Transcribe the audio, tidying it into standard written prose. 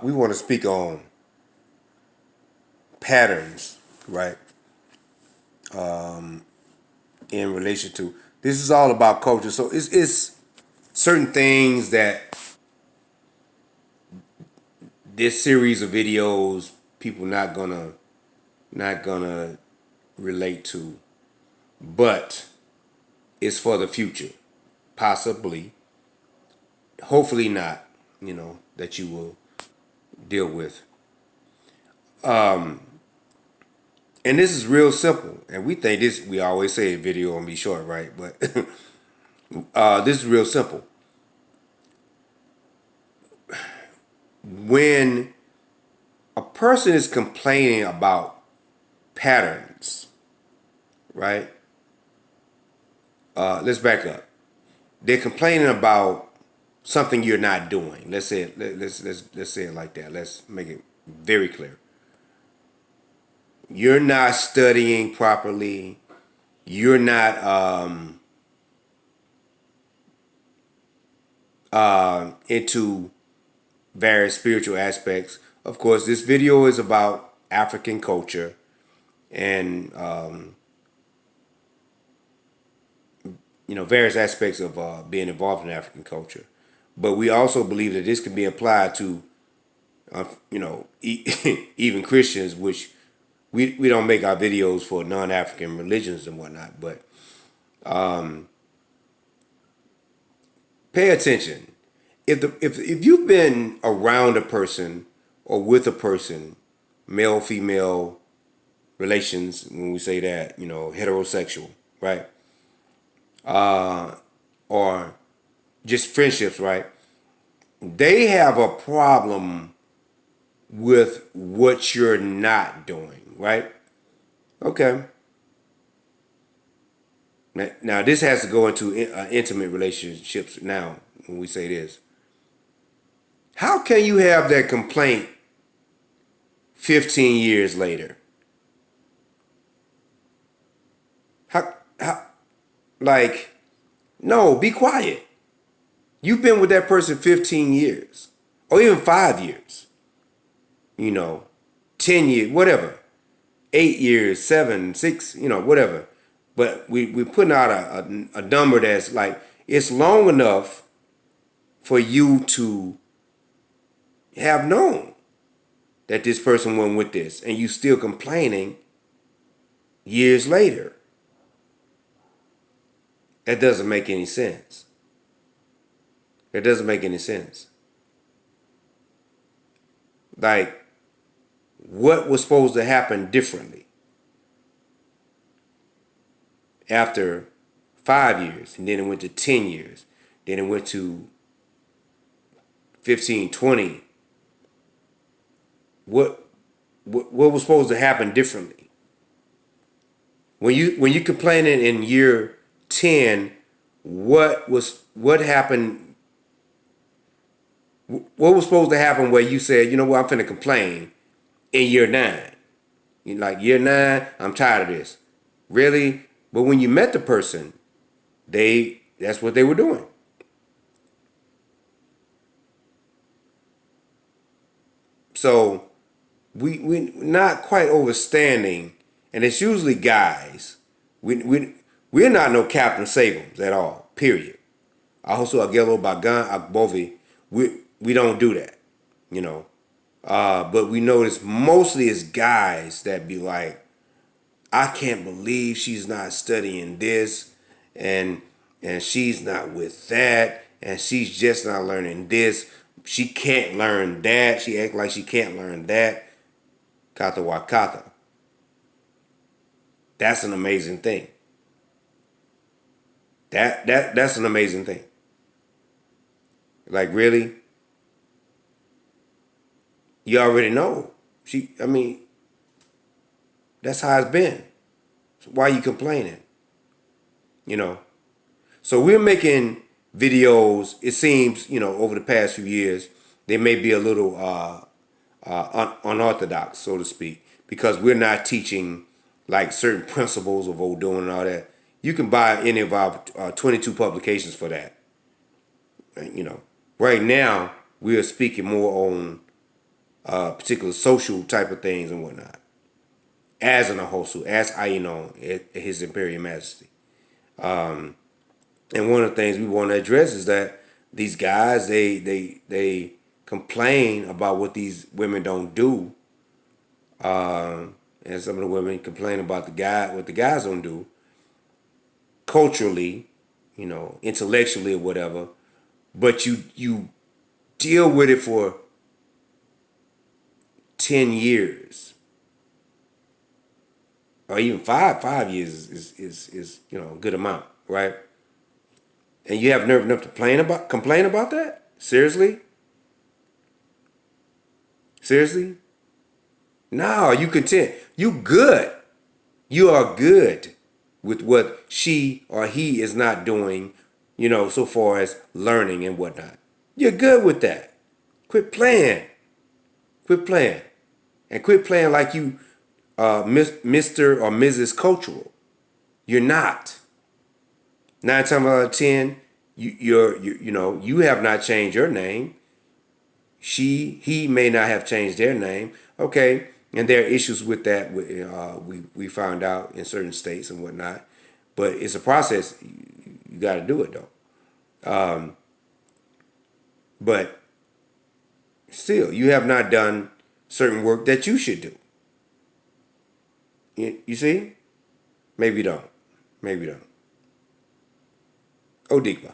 We want to speak on patterns, right? In relation to this is all about culture. So it's certain things that this series of videos people not gonna relate to, but it's for the future, possibly, hopefully not. That you will deal with. And this is real simple. And we think this. We always say a video gonna be short, right? But this is real simple. When a person is complaining about patterns, right? Let's back up. They're complaining about something you're not doing. Let's say it. Let's say it like that. Let's make it very clear. You're not studying properly. You're not into various spiritual aspects. Of course, this video is about African culture and various aspects of being involved in African culture. But we also believe that this can be applied to even Christians, which we don't make our videos for non-African religions and whatnot. But pay attention. If you've been around a person or with a person, male female relations, when we say that, heterosexual, right, or just friendships, right, they have a problem with what you're not doing, right? Okay. Now this has to go into intimate relationships. Now, when we say this, how can you have that complaint 15 years later? How like, no, be quiet. You've been with that person 15 years or even 5 years, 10 years, whatever, 8 years, 7, 6, whatever. But we're putting out a number that's like, it's long enough for you to have known that this person went with this and you still complaining years later. That doesn't make any sense. It doesn't make any sense. Like, what was supposed to happen differently after 5 years, and then it went to 10 years, then it went to 15, 20. What was supposed to happen differently? When you complaining in year 10, what happened? What was supposed to happen where you said, you know what, I'm finna complain in year 9? You're like, year 9, I'm tired of this. Really? But when you met the person, that's what they were doing. So we not quite overstanding, and it's usually guys. We're not no Captain Sables at all. Period. Also, Agelo Bagan Akbovi, we don't do that, But we notice mostly it's guys that be like, I can't believe she's not studying this, and she's not with that, and she's just not learning this. She can't learn that. She act like she can't learn that. Kata wakata. That's an amazing thing. That's an amazing thing. Like, really? You already know. That's how it's been. So why are you complaining? So we're making videos, it seems, over the past few years, they may be a little unorthodox, so to speak, because we're not teaching like certain principles of Odun and all that. You can buy any of our 22 publications for that. Right now, we are speaking more on particular social type of things and whatnot. As an Ahosu, as Ainon, His Imperial Majesty. And one of the things we want to address is that these guys, they complain about what these women don't do, and some of the women complain about what the guys don't do, culturally, intellectually or whatever. But you deal with it for 10 years, or even five years is a good amount, right? And you have nerve enough to complain about that? Seriously? Seriously? No, you content. You good. You are good with what she or he is not doing, so far as learning and whatnot. You're good with that. Quit playing. Quit playing. And quit playing like you Mr. or Mrs. Cultural. You're not. 9 times out of 10, you have not changed your name. He may not have changed their name. Okay, and there are issues with that. We found out in certain states and whatnot, but it's a process. You got to do it though. But still, you have not done certain work that you should do. You see? Maybe don't. Maybe don't. Odigba.